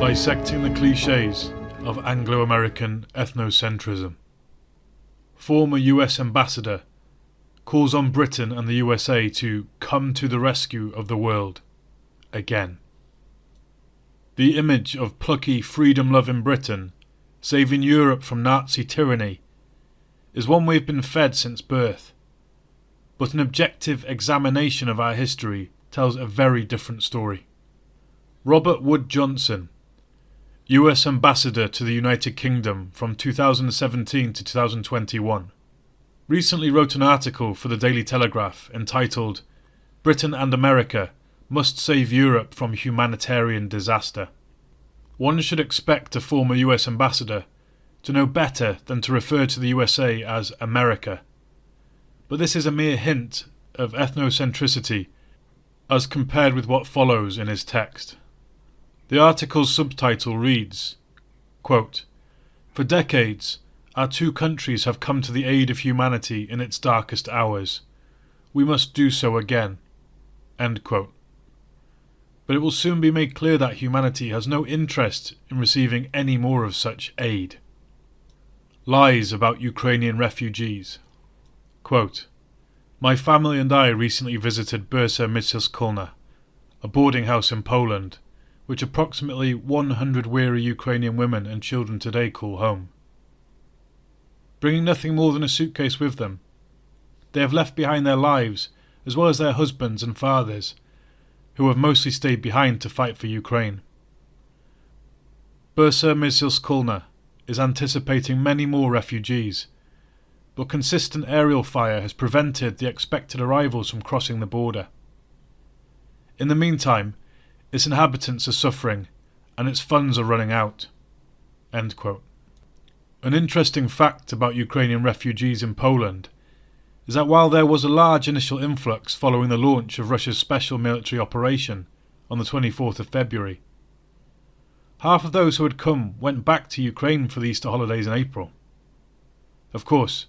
Dissecting the cliches of Anglo-American ethnocentrism. Former US ambassador calls on Britain and the USA to come to the rescue of the world again. The image of plucky freedom-loving Britain saving Europe from Nazi tyranny is one we've been fed since birth, but an objective examination of our history tells a very different story. Robert Wood Johnson, US Ambassador to the United Kingdom from 2017 to 2021, recently wrote an article for the Daily Telegraph entitled "Britain and America Must Save Europe from Humanitarian Disaster." One should expect a former US ambassador to know better than to refer to the USA as America, but this is a mere hint of ethnocentricity as compared with what follows in his text. The article's subtitle reads, quote, "For decades, our two countries have come to the aid of humanity in its darkest hours. We must do so again." End quote. But it will soon be made clear that humanity has no interest in receiving any more of such aid. Lies about Ukrainian refugees. Quote, "My family and I recently visited Debunking, a boarding house in Poland, which approximately 100 weary Ukrainian women and children today call home. Bringing nothing more than a suitcase with them, they have left behind their lives as well as their husbands and fathers, who have mostly stayed behind to fight for Ukraine. Debunking is anticipating many more refugees, but consistent aerial fire has prevented the expected arrivals from crossing the border. In the meantime, its inhabitants are suffering and its funds are running out." End quote. An interesting fact about Ukrainian refugees in Poland is that while there was a large initial influx following the launch of Russia's special military operation on the 24th of February, half of those who had come went back to Ukraine for the Easter holidays in April. Of course,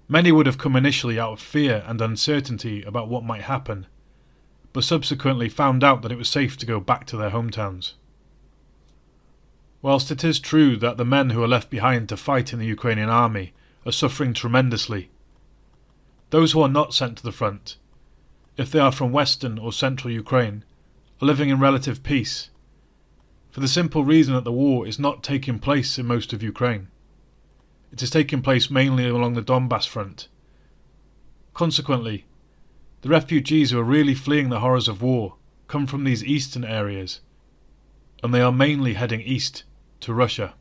many would have come initially out of fear and uncertainty about what might happen, but subsequently found out that it was safe to go back to their hometowns. Whilst it is true that the men who are left behind to fight in the Ukrainian army are suffering tremendously, those who are not sent to the front, if they are from western or central Ukraine, are living in relative peace, for the simple reason that the war is not taking place in most of Ukraine. It is taking place mainly along the Donbass front. Consequently, the refugees who are really fleeing the horrors of war come from these eastern areas, and they are mainly heading east to Russia.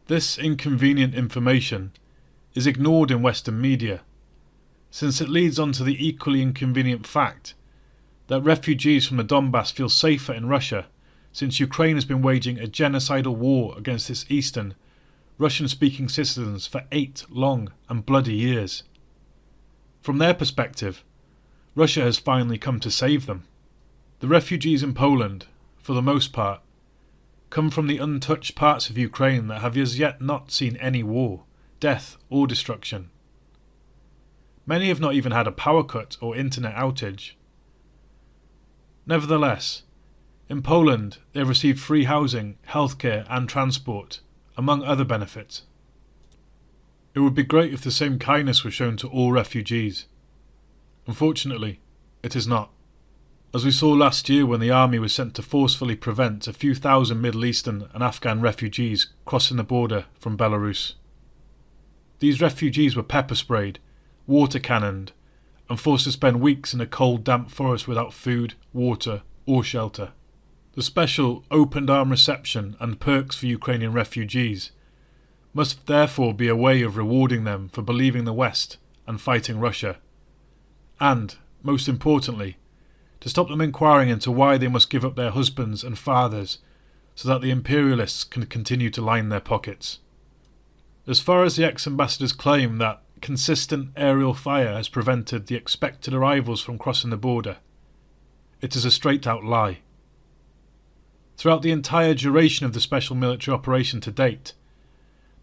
This inconvenient information is ignored in Western media, since it leads on to the equally inconvenient fact that refugees from the Donbass feel safer in Russia since Ukraine has been waging a genocidal war against its eastern, Russian-speaking citizens for 8 long and bloody years. From their perspective, Russia has finally come to save them. The refugees in Poland, for the most part, come from the untouched parts of Ukraine that have as yet not seen any war, death or destruction. Many have not even had a power cut or internet outage. Nevertheless, in Poland they have received free housing, healthcare and transport, among other benefits. It would be great if the same kindness was shown to all refugees. Unfortunately, it is not, as we saw last year when the army was sent to forcefully prevent a few thousand Middle Eastern and Afghan refugees crossing the border from Belarus. These refugees were pepper sprayed, water cannoned, and forced to spend weeks in a cold, damp forest without food, water, or shelter. The special open-arm reception and perks for Ukrainian refugees must therefore be a way of rewarding them for believing the West and fighting Russia, and, most importantly, to stop them inquiring into why they must give up their husbands and fathers so that the imperialists can continue to line their pockets. As far as the ex-ambassador's claim that consistent aerial fire has prevented the expected arrivals from crossing the border. It is a straight-out lie. Throughout the entire duration of the special military operation to date,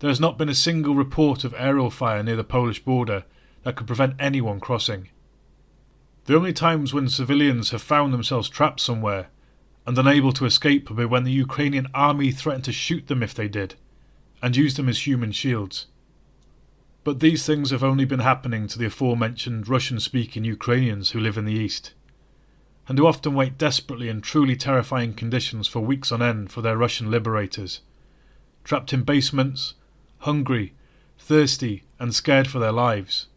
there has not been a single report of aerial fire near the Polish border that could prevent anyone crossing. The only times when civilians have found themselves trapped somewhere and unable to escape would be when the Ukrainian army threatened to shoot them if they did, and use them as human shields. But these things have only been happening to the aforementioned Russian-speaking Ukrainians who live in the east, and who often wait desperately in truly terrifying conditions for weeks on end for their Russian liberators, trapped in basements, hungry, thirsty, and scared for their lives.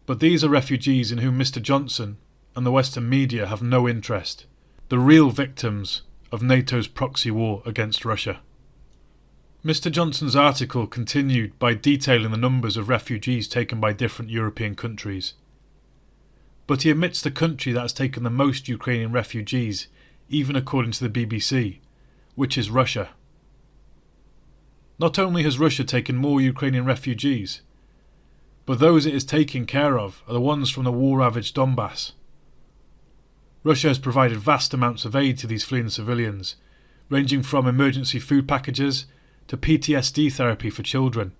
But these are refugees in whom Mr. Johnson and the Western media have no interest, the real victims of NATO's proxy war against Russia. Mr. Johnson's article continued by detailing the numbers of refugees taken by different European countries. But he omits the country that has taken the most Ukrainian refugees, even according to the BBC, which is Russia. Not only has Russia taken more Ukrainian refugees, but those it is taking care of are the ones from the war-ravaged Donbass. Russia has provided vast amounts of aid to these fleeing civilians, ranging from emergency food packages to PTSD therapy for children.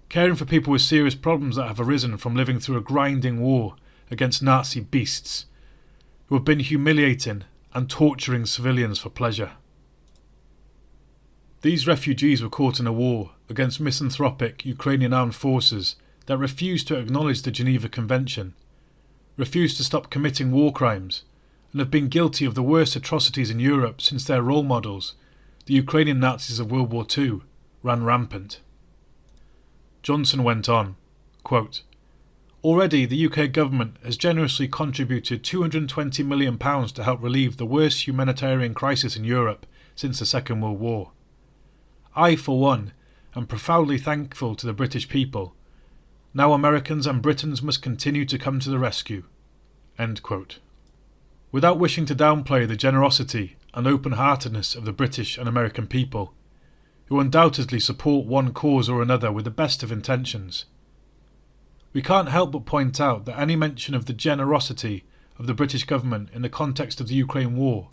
Caring for people with serious problems that have arisen from living through a grinding war against Nazi beasts who have been humiliating and torturing civilians for pleasure. These refugees were caught in a war against misanthropic Ukrainian armed forces that refused to acknowledge the Geneva Convention, refused to stop committing war crimes, and have been guilty of the worst atrocities in Europe since their role models, the Ukrainian Nazis of World War II, ran rampant. Johnson went on, quote, "Already the UK government has generously contributed £220 million to help relieve the worst humanitarian crisis in Europe since the Second World War. I, for one, am profoundly thankful to the British people. Now Americans and Britons must continue to come to the rescue." End quote. Without wishing to downplay the generosity and open-heartedness of the British and American people, who undoubtedly support one cause or another with the best of intentions, we can't help but point out that any mention of the generosity of the British government in the context of the Ukraine war,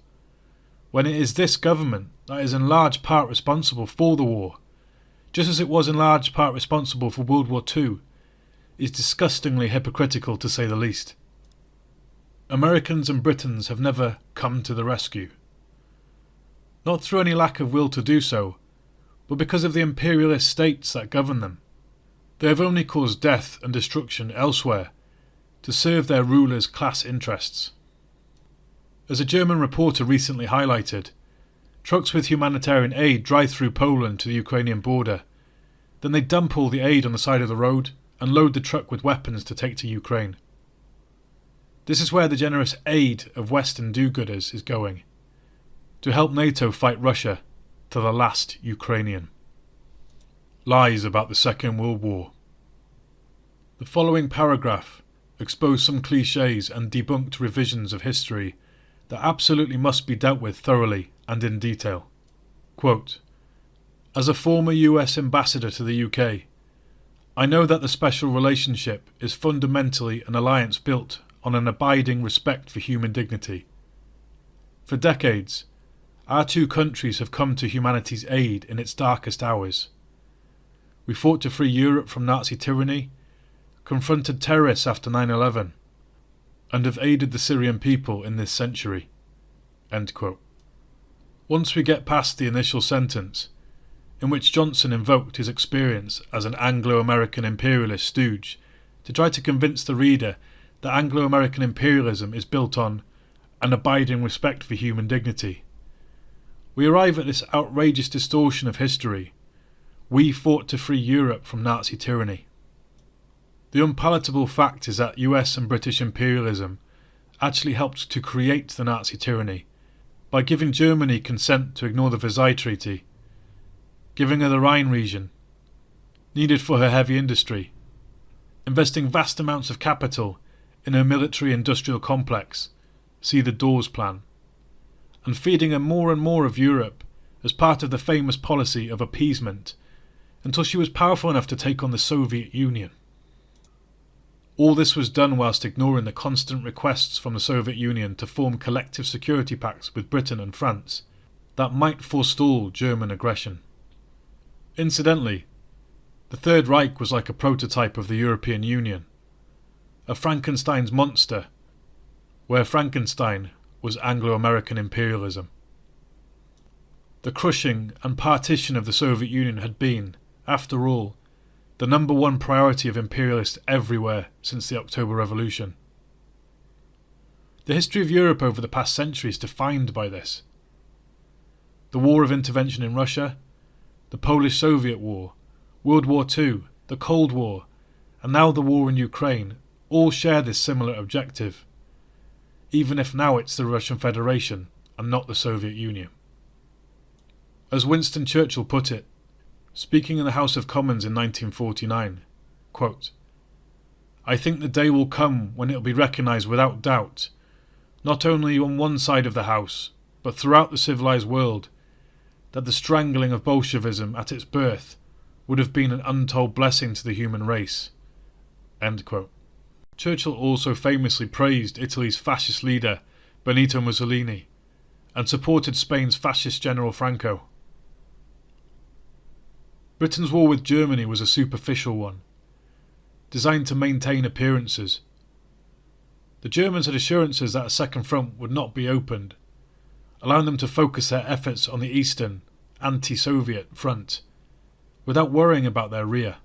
when it is this government that is in large part responsible for the war, just as it was in large part responsible for World War II, is disgustingly hypocritical to say the least. Americans and Britons have never come to the rescue. Not through any lack of will to do so, but because of the imperialist states that govern them. They have only caused death and destruction elsewhere to serve their rulers' class interests. As a German reporter recently highlighted, trucks with humanitarian aid drive through Poland to the Ukrainian border. Then they dump all the aid on the side of the road and load the truck with weapons to take to Ukraine. This is where the generous aid of Western do-gooders is going, to help NATO fight Russia to the last Ukrainian. Lies about the Second World War. The following paragraph exposed some cliches and debunked revisions of history that absolutely must be dealt with thoroughly and in detail. Quote, "As a former US ambassador to the UK, I know that the special relationship is fundamentally an alliance built on an abiding respect for human dignity. For decades, our two countries have come to humanity's aid in its darkest hours. We fought to free Europe from Nazi tyranny, confronted terrorists after 9/11, and have aided the Syrian people in this century." End quote. Once we get past the initial sentence, in which Johnson invoked his experience as an Anglo-American imperialist stooge to try to convince the reader that Anglo-American imperialism is built on an abiding respect for human dignity, we arrive at this outrageous distortion of history. We fought to free Europe from Nazi tyranny. The unpalatable fact is that US and British imperialism actually helped to create the Nazi tyranny by giving Germany consent to ignore the Versailles Treaty, giving her the Rhine region, needed for her heavy industry, investing vast amounts of capital in her military-industrial complex, see the Dawes Plan, and feeding her more and more of Europe as part of the famous policy of appeasement until she was powerful enough to take on the Soviet Union. All this was done whilst ignoring the constant requests from the Soviet Union to form collective security pacts with Britain and France that might forestall German aggression. Incidentally, the Third Reich was like a prototype of the European Union, a Frankenstein's monster, where Frankenstein was Anglo-American imperialism. The crushing and partition of the Soviet Union had been, after all, the number one priority of imperialists everywhere since the October Revolution. The history of Europe over the past century is defined by this. The War of Intervention in Russia, the Polish-Soviet War, World War II, the Cold War, and now the war in Ukraine all share this similar objective, even if now it's the Russian Federation and not the Soviet Union. As Winston Churchill put it, speaking in the House of Commons in 1949, quote, "I think the day will come when it will be recognised without doubt, not only on one side of the House, but throughout the civilised world, that the strangling of Bolshevism at its birth would have been an untold blessing to the human race." End quote. Churchill also famously praised Italy's fascist leader Benito Mussolini and supported Spain's fascist General Franco. Britain's war with Germany was a superficial one, designed to maintain appearances. The Germans had assurances that a second front would not be opened, allowing them to focus their efforts on the eastern, anti-Soviet front, without worrying about their rear.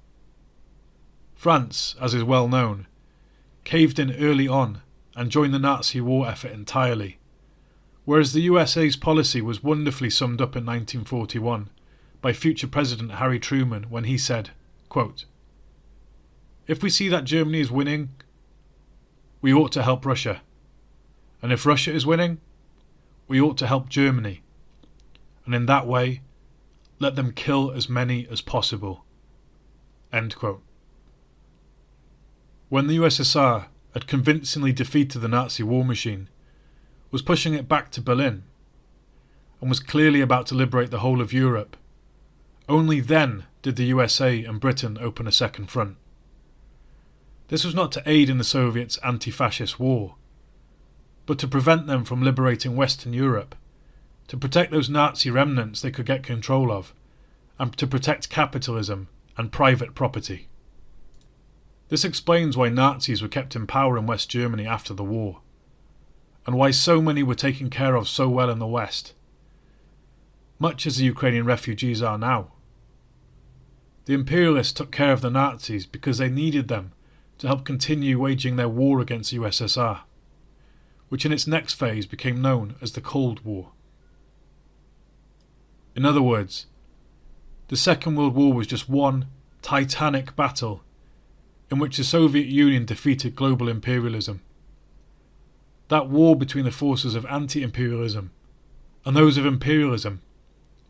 France, as is well known, caved in early on and joined the Nazi war effort entirely, whereas the USA's policy was wonderfully summed up in 1941 by future President Harry Truman when he said, quote, "If we see that Germany is winning, we ought to help Russia, and if Russia is winning, we ought to help Germany, and in that way, let them kill as many as possible." End quote. When the USSR had convincingly defeated the Nazi war machine, was pushing it back to Berlin, and was clearly about to liberate the whole of Europe, only then did the USA and Britain open a second front. This was not to aid in the Soviets' anti-fascist war, but to prevent them from liberating Western Europe, to protect those Nazi remnants they could get control of, and to protect capitalism and private property. This explains why Nazis were kept in power in West Germany after the war, and why so many were taken care of so well in the West, much as the Ukrainian refugees are now. The imperialists took care of the Nazis because they needed them to help continue waging their war against the USSR, which in its next phase became known as the Cold War. In other words, the Second World War was just one titanic battle in which the Soviet Union defeated global imperialism. That war between the forces of anti-imperialism and those of imperialism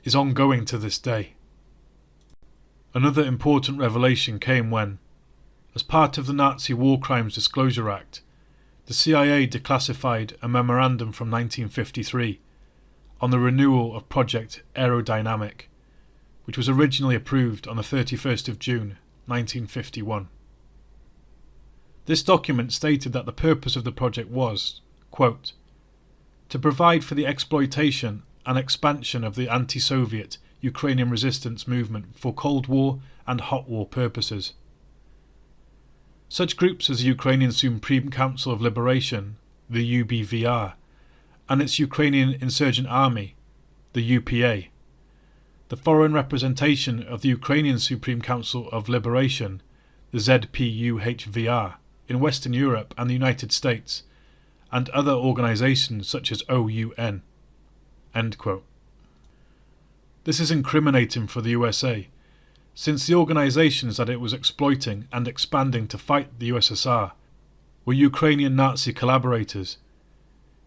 is ongoing to this day. Another important revelation came when, as part of the Nazi War Crimes Disclosure Act, the CIA declassified a memorandum from 1953 on the renewal of Project Aerodynamic, which was originally approved on the 31st of June 1951. This document stated that the purpose of the project was, quote, "to provide for the exploitation and expansion of the anti-Soviet Ukrainian resistance movement for Cold War and Hot War purposes. Such groups as the Ukrainian Supreme Council of Liberation, the UBVR, and its Ukrainian Insurgent Army, the UPA, the foreign representation of the Ukrainian Supreme Council of Liberation, the ZPUHVR, in Western Europe and the United States, and other organisations such as OUN." End quote. This is incriminating for the USA, since the organisations that it was exploiting and expanding to fight the USSR were Ukrainian Nazi collaborators,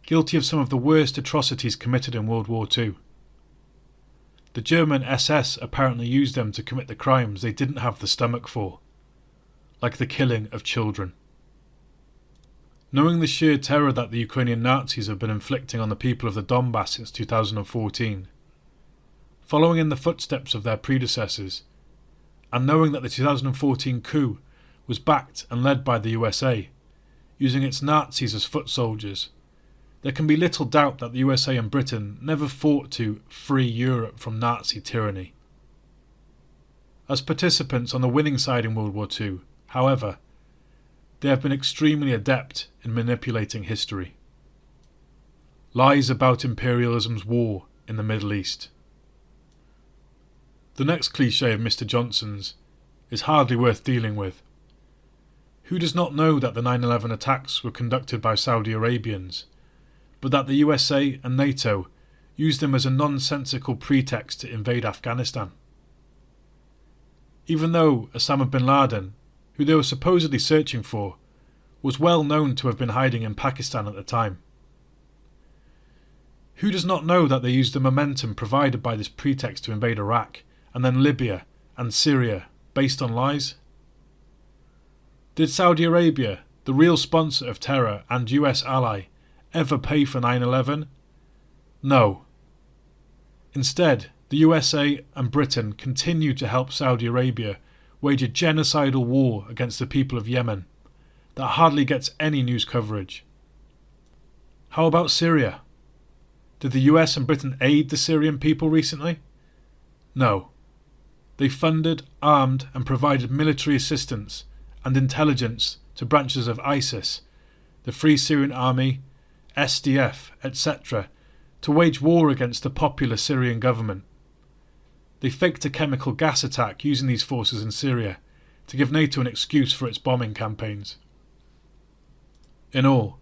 guilty of some of the worst atrocities committed in World War II. The German SS apparently used them to commit the crimes they didn't have the stomach for, like the killing of children. Knowing the sheer terror that the Ukrainian Nazis have been inflicting on the people of the Donbass since 2014, following in the footsteps of their predecessors, and knowing that the 2014 coup was backed and led by the USA, using its Nazis as foot soldiers, there can be little doubt that the USA and Britain never fought to free Europe from Nazi tyranny. As participants on the winning side in World War II, however, they have been extremely adept in manipulating history. Lies about imperialism's war in the Middle East. The next cliché of Mr. Johnson's is hardly worth dealing with. Who does not know that the 9/11 attacks were conducted by Saudi Arabians, but that the USA and NATO used them as a nonsensical pretext to invade Afghanistan? Even though Osama bin Laden, who they were supposedly searching for, was well known to have been hiding in Pakistan at the time. Who does not know that they used the momentum provided by this pretext to invade Iraq, and then Libya and Syria, based on lies? Did Saudi Arabia, the real sponsor of terror and US ally, ever pay for 9/11? No. Instead, the USA and Britain continued to help Saudi Arabia wage a genocidal war against the people of Yemen that hardly gets any news coverage. How about Syria? Did the US and Britain aid the Syrian people recently? No. They funded, armed and provided military assistance and intelligence to branches of ISIS, the Free Syrian Army, SDF, etc., to wage war against the popular Syrian government. They faked a chemical gas attack using these forces in Syria to give NATO an excuse for its bombing campaigns. In all,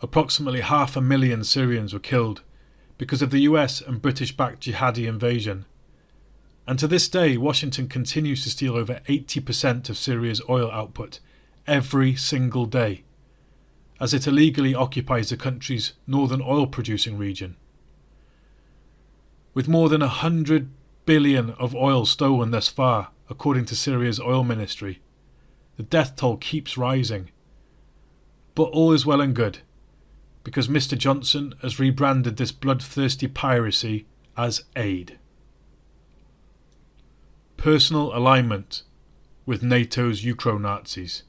approximately 500,000 Syrians were killed because of the US and British-backed jihadi invasion, and to this day Washington continues to steal over 80% of Syria's oil output every single day, as it illegally occupies the country's northern oil-producing region. With more than 100 billion of oil stolen thus far, according to Syria's oil ministry, the death toll keeps rising. But all is well and good, because Mr. Johnson has rebranded this bloodthirsty piracy as aid. Personal alignment with NATO's Ukro-Nazis.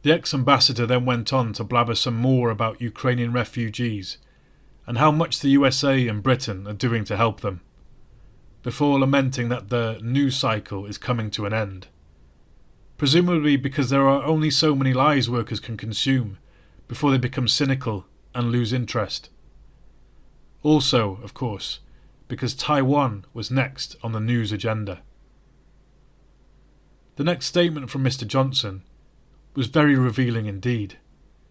The ex-ambassador then went on to blabber some more about Ukrainian refugees and how much the USA and Britain are doing to help them, before lamenting that the news cycle is coming to an end, presumably because there are only so many lies workers can consume before they become cynical and lose interest. Also, of course, because Taiwan was next on the news agenda. The next statement from Mr. Johnson was very revealing indeed.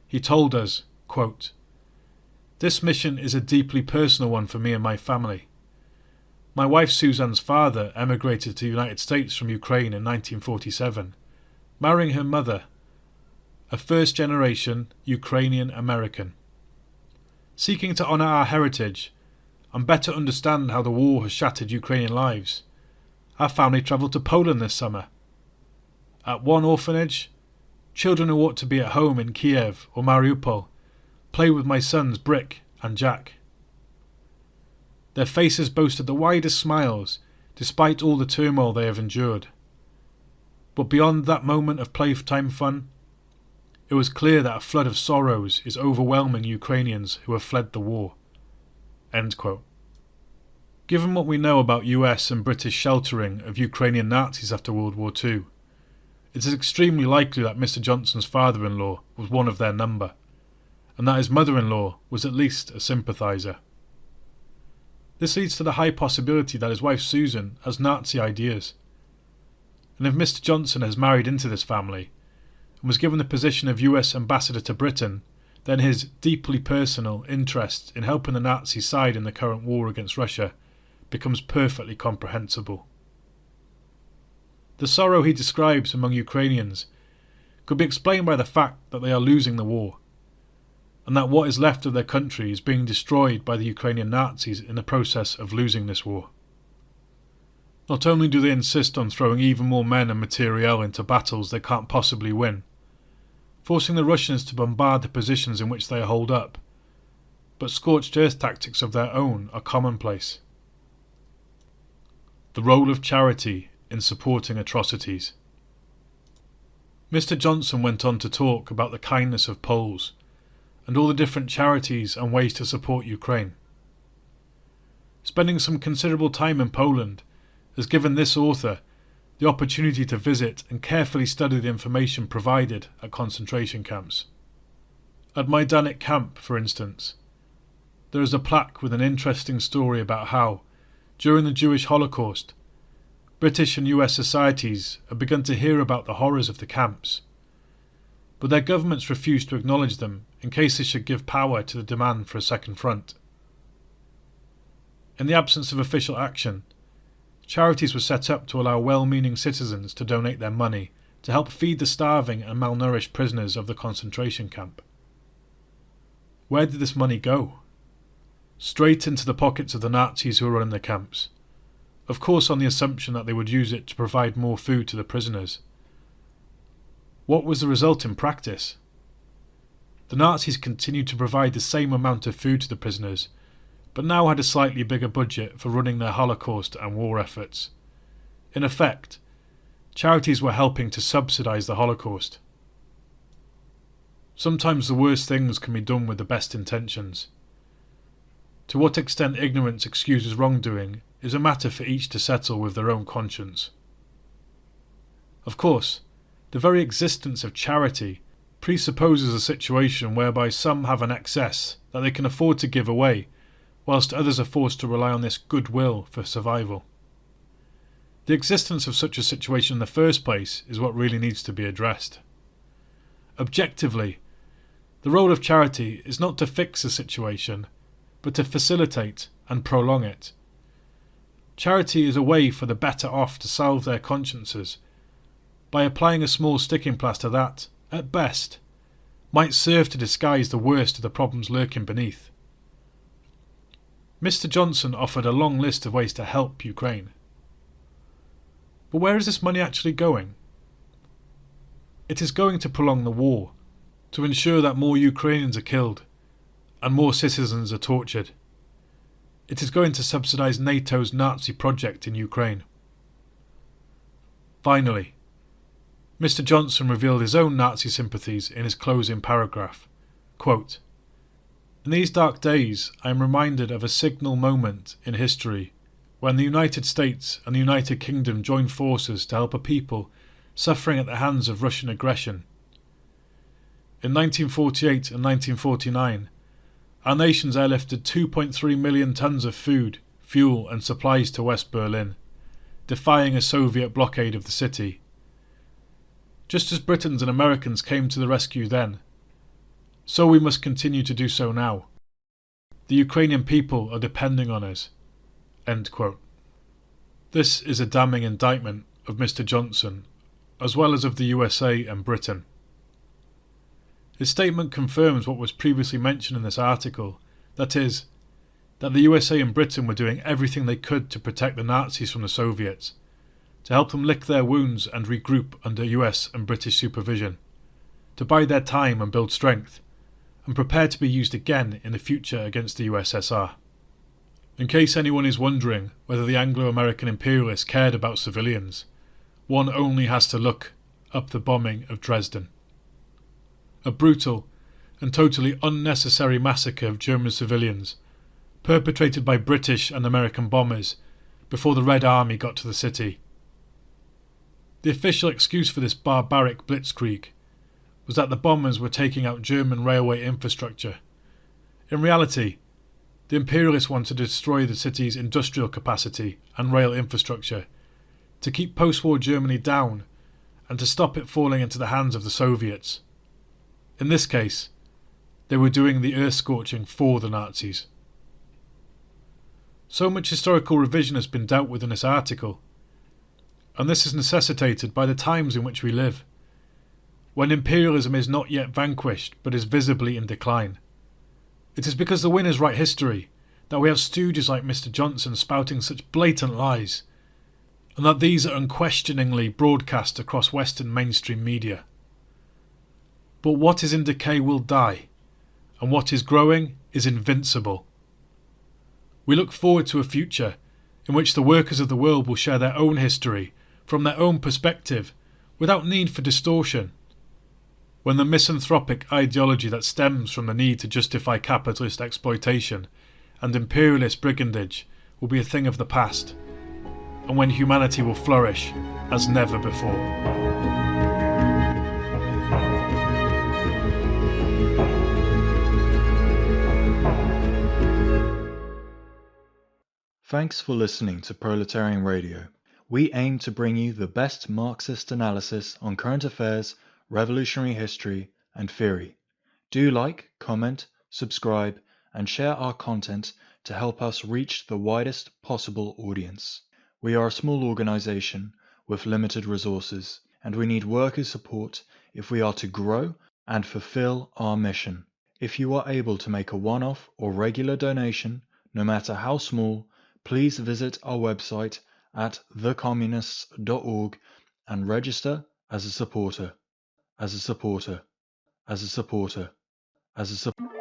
He told us, quote, "This mission is a deeply personal one for me and my family. My wife Suzanne's father emigrated to the United States from Ukraine in 1947, marrying her mother, a first-generation Ukrainian-American. Seeking to honour our heritage and better understand how the war has shattered Ukrainian lives, our family travelled to Poland this summer. At one orphanage, children who ought to be at home in Kiev or Mariupol play with my sons Brick and Jack. Their faces boasted the widest smiles despite all the turmoil they have endured. But beyond that moment of playtime fun, it was clear that a flood of sorrows is overwhelming Ukrainians who have fled the war." End quote. Given what we know about US and British sheltering of Ukrainian Nazis after World War II, it is extremely likely that Mr. Johnson's father-in-law was one of their number, and that his mother-in-law was at least a sympathiser. This leads to the high possibility that his wife Susan has Nazi ideas. And if Mr. Johnson has married into this family and was given the position of US ambassador to Britain, then his deeply personal interest in helping the Nazi side in the current war against Russia becomes perfectly comprehensible. The sorrow he describes among Ukrainians could be explained by the fact that they are losing the war, and that what is left of their country is being destroyed by the Ukrainian Nazis in the process of losing this war. Not only do they insist on throwing even more men and materiel into battles they can't possibly win, forcing the Russians to bombard the positions in which they are holed up, but scorched earth tactics of their own are commonplace. The role of charity in supporting atrocities. Mr. Johnson went on to talk about the kindness of Poles and all the different charities and ways to support Ukraine. Spending some considerable time in Poland has given this author the opportunity to visit and carefully study the information provided at concentration camps. At Majdanek camp, for instance, there is a plaque with an interesting story about how, during the Jewish Holocaust, British and US societies had begun to hear about the horrors of the camps, but their governments refused to acknowledge them in case they should give power to the demand for a second front. In the absence of official action, charities were set up to allow well-meaning citizens to donate their money to help feed the starving and malnourished prisoners of the concentration camp. Where did this money go? Straight into the pockets of the Nazis who were running the camps, of course on the assumption that they would use it to provide more food to the prisoners. What was the result in practice? The Nazis continued to provide the same amount of food to the prisoners, but now had a slightly bigger budget for running their Holocaust and war efforts. In effect, charities were helping to subsidise the Holocaust. Sometimes the worst things can be done with the best intentions. To what extent ignorance excuses wrongdoing is a matter for each to settle with their own conscience. Of course, the very existence of charity presupposes a situation whereby some have an excess that they can afford to give away, whilst others are forced to rely on this goodwill for survival. The existence of such a situation in the first place is what really needs to be addressed. Objectively, the role of charity is not to fix a situation, but to facilitate and prolong it. Charity is a way for the better off to salve their consciences by applying a small sticking plaster that, at best, might serve to disguise the worst of the problems lurking beneath. Mr. Johnson offered a long list of ways to help Ukraine. But where is this money actually going? It is going to prolong the war, to ensure that more Ukrainians are killed and more citizens are tortured. It is going to subsidise NATO's Nazi project in Ukraine. Finally, Mr. Johnson revealed his own Nazi sympathies in his closing paragraph. Quote, "In these dark days, I am reminded of a signal moment in history when the United States and the United Kingdom joined forces to help a people suffering at the hands of Russian aggression. In 1948 and 1949, our nations airlifted 2.3 million tons of food, fuel and supplies to West Berlin, defying a Soviet blockade of the city. Just as Britons and Americans came to the rescue then, so we must continue to do so now. The Ukrainian people are depending on us." End quote. This is a damning indictment of Mr. Johnson, as well as of the USA and Britain. His statement confirms what was previously mentioned in this article, that is, that the USA and Britain were doing everything they could to protect the Nazis from the Soviets, to help them lick their wounds and regroup under US and British supervision, to bide their time and build strength, and prepare to be used again in the future against the USSR. In case anyone is wondering whether the Anglo-American imperialists cared about civilians, one only has to look up the bombing of Dresden. A brutal and totally unnecessary massacre of German civilians, perpetrated by British and American bombers before the Red Army got to the city. The official excuse for this barbaric blitzkrieg was that the bombers were taking out German railway infrastructure. In reality, the imperialists wanted to destroy the city's industrial capacity and rail infrastructure, to keep post-war Germany down and to stop it falling into the hands of the Soviets. In this case, they were doing the earth-scorching for the Nazis. So much historical revision has been dealt with in this article, and this is necessitated by the times in which we live, when imperialism is not yet vanquished but is visibly in decline. It is because the winners write history that we have stooges like Mr. Johnson spouting such blatant lies, and that these are unquestioningly broadcast across Western mainstream media. But what is in decay will die, and what is growing is invincible. We look forward to a future in which the workers of the world will share their own history from their own perspective, without need for distortion. When the misanthropic ideology that stems from the need to justify capitalist exploitation and imperialist brigandage will be a thing of the past, and when humanity will flourish as never before. Thanks for listening to Proletarian Radio. We aim to bring you the best Marxist analysis on current affairs, revolutionary history, and theory. Do like, comment, subscribe, and share our content to help us reach the widest possible audience. We are a small organization with limited resources, and we need worker support if we are to grow and fulfill our mission. If you are able to make a one-off or regular donation, no matter how small, please visit our website at thecommunists.org and register as a supporter. As a supporter. As a supporter. As a supporter.